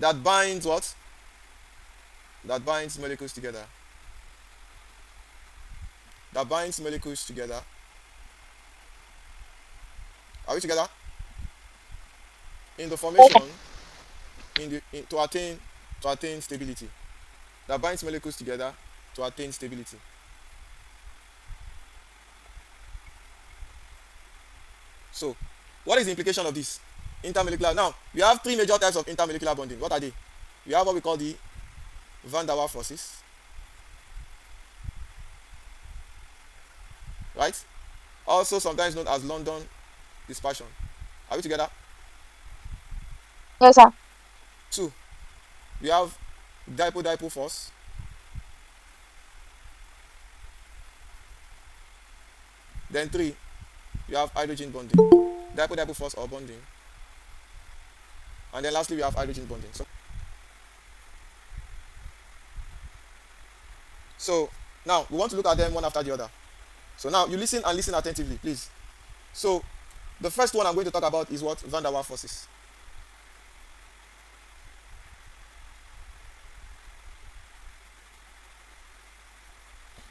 that binds what? That binds molecules together. That binds molecules together. Are we together? In the formation, to attain stability. That binds molecules together to attain stability. So, what is the implication of this? Intermolecular. Now, we have three major types of intermolecular bonding. What are they? We have what we call the van der Waals forces, right? Also sometimes known as London dispersion. Are we together? Yes, sir. Two, we have dipole-dipole force. Then three, we have hydrogen bonding. Dipole-dipole force or bonding. And then lastly, we have hydrogen bonding. So now we want to look at them one after the other. So now you listen and listen attentively, please. So the first one I'm going to talk about is what? Van der Waals forces.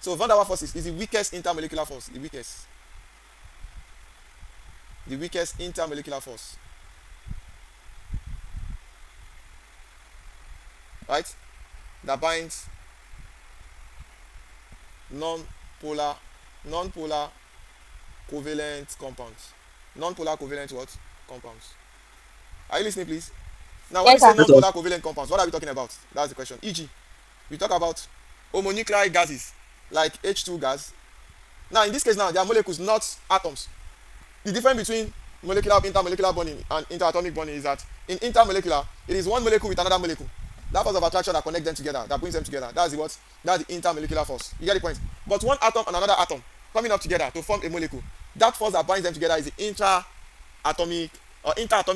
So van der Waals forces is the weakest intermolecular force. The weakest intermolecular force. Right? That binds non-polar covalent compounds. Non-polar covalent what? Compounds. Are you listening, please? Now, when we Yes, say sir. non-polar covalent compounds, what are we talking about? That's the question. E.g., we talk about homonuclei gases like H2 gas. Now, in this case, now they are molecules, not atoms. The difference between intermolecular bonding and interatomic bonding is that in intermolecular, it is one molecule with another molecule. That force of attraction that connects them together, that brings them together. That's the what? That's the intermolecular force. You get the point? But one atom and another atom coming up together to form a molecule. That force that binds them together is the interatomic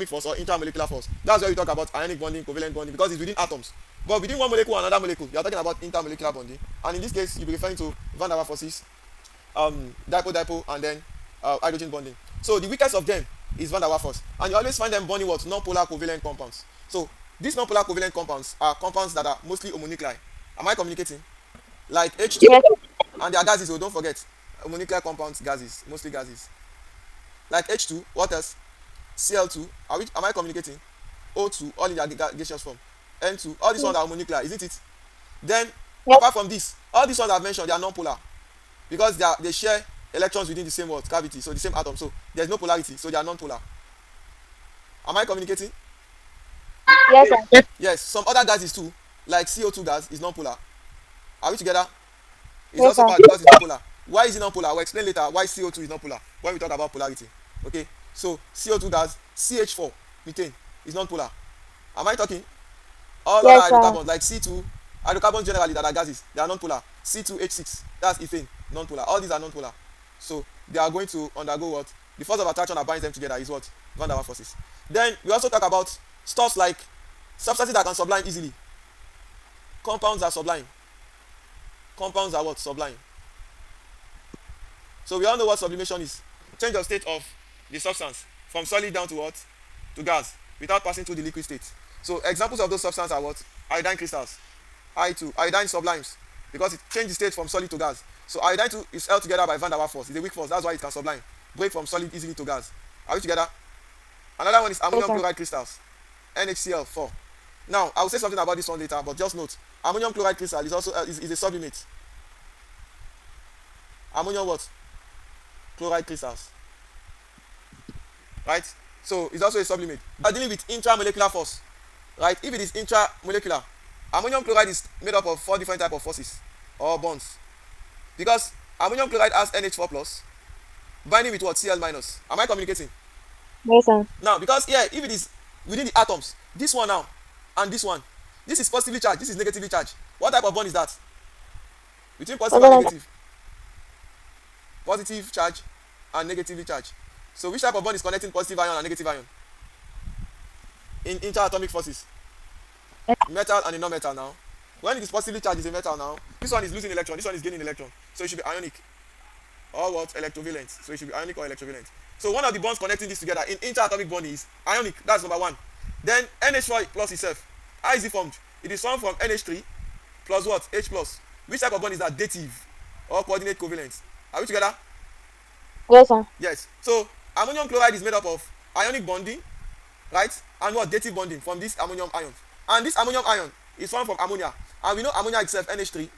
force or intermolecular force. That's why we talk about ionic bonding, covalent bonding, because it's within atoms. But within one molecule and another molecule, you are talking about intermolecular bonding. And in this case, you'll be referring to van der Waals forces, dipole-dipole, and then hydrogen bonding. So the weakest of them is van der Waals force. And you always find them bonding what? Non-polar covalent compounds. So these non-polar covalent compounds are compounds that are mostly homonuclei. Am I communicating? Like H2. Yes, And they are gases, so don't forget. Homonuclear compounds, gases, mostly gases. Like H2, what else? Cl2, am I communicating? O2, all in their gaseous form. N2, all these ones are homonuclear, isn't it? Then, yes, apart from this, all these ones I've mentioned, they are non-polar. Because they share electrons within the same cavity, so the same atom. So there's no polarity, so they are non-polar. Am I communicating? yes, sir. Yes, some other gases too, like CO2 gas is non-polar. Are we together? It's Yes, also sir. bad because it's non-polar. Why is it non-polar? I will explain later why CO2 is non-polar when we talk about polarity. Okay, so CO2 gas, CH4, methane, is non-polar. Am I talking? All other Yes, sir. hydrocarbons like C2, hydrocarbons generally that are gases, they are non-polar. C2H6, that's ethane, non-polar. All these are non-polar. So they are going to undergo what? The force of attraction that binds them together is what? Van der Waals forces. Then we also talk about stuff like substances that can sublime easily. Compounds are sublime. Compounds are what? Sublime. So we all know what sublimation is. Change of state of the substance from solid down to what? To gas without passing through the liquid state. So examples of those substances are what? Iodine crystals. I2, iodine sublimes because it changed the state from solid to gas. So iodine 2 is held together by van der Waals force. It's a weak force. That's why it can sublime. Break from solid easily to gas. Are we together? Another one is Yes, ammonium sir. chloride crystals. NHCl4. Now, I will say something about this one later, but just note, ammonium chloride crystal is also is a sublimate. Ammonium what? Chloride crystals. Right? So it's also a sublimate. We are dealing with intramolecular force. Right? If it is intramolecular, ammonium chloride is made up of 4 different types of forces or bonds. Because ammonium chloride has NH4 plus binding with what? Cl minus. Am I communicating? Yes, sir. Now, because here, if it is within the atoms, this one now and this one, this is positively charged, this is negatively charged. What type of bond is that? Between positive and Covalent. negative. Positive charge and negatively charged. So which type of bond is connecting positive ion and negative ion? In interatomic forces. Metal and a non-metal now. When it is positively charged, it's a metal now. This one is losing electron, this one is gaining electron. So it should be ionic. Or what? Electrovalent. So it should be ionic or electrovalent. So one of the bonds connecting this together in interatomic bonding is ionic. That's number one. Then NH4 plus itself How is it formed? It is formed from NH3 plus what? H plus. Which type of bond is that? Dative or coordinate covalent. Are we together? Yes, sir. Yes. So ammonium chloride is made up of ionic bonding, right? And what? Dative bonding from this ammonium ion. And this ammonium ion is formed from ammonia. And we know ammonia itself, NH3.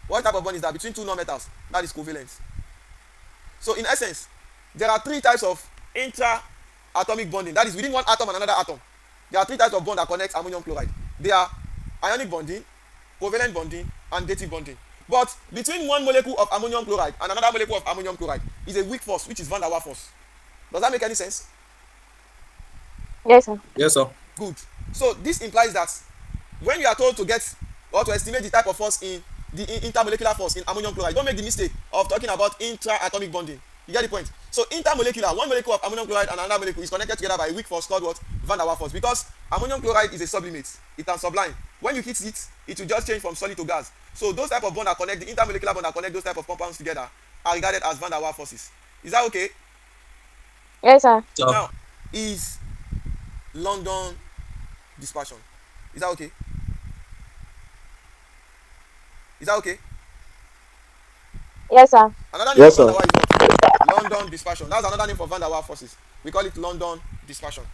What type of bond is that? Between two nonmetals. That is covalent. So in essence, there are three types of intra-atomic bonding. That is within one atom and another atom. There are three types of bond that connect ammonium chloride. They are ionic bonding, covalent bonding, and dative bonding. But between one molecule of ammonium chloride and another molecule of ammonium chloride is a weak force, which is van der Waals force. Does that make any sense? Yes, sir. Yes, sir. Good. So this implies that when you are told to get or to estimate the type of force in the intermolecular force in ammonium chloride, don't make the mistake of talking about intra-atomic bonding. You get the point? So intermolecular, one molecule of ammonium chloride and another molecule is connected together by a weak force called what? Van der Waals force. Because ammonium chloride is a sublimate. It can sublime. When you heat it, it will just change from solid to gas. So those type of bond that connect, the intermolecular bond that connect those type of compounds together are regarded as van der Waals forces. Is that okay? Yes, sir. Now, is London dispersion. Is that okay? Is that okay? Yes, sir. Another name Yes, for sir. van der Waals is what? London dispersion. That's another name for van der Waals forces. We call it London dispersion.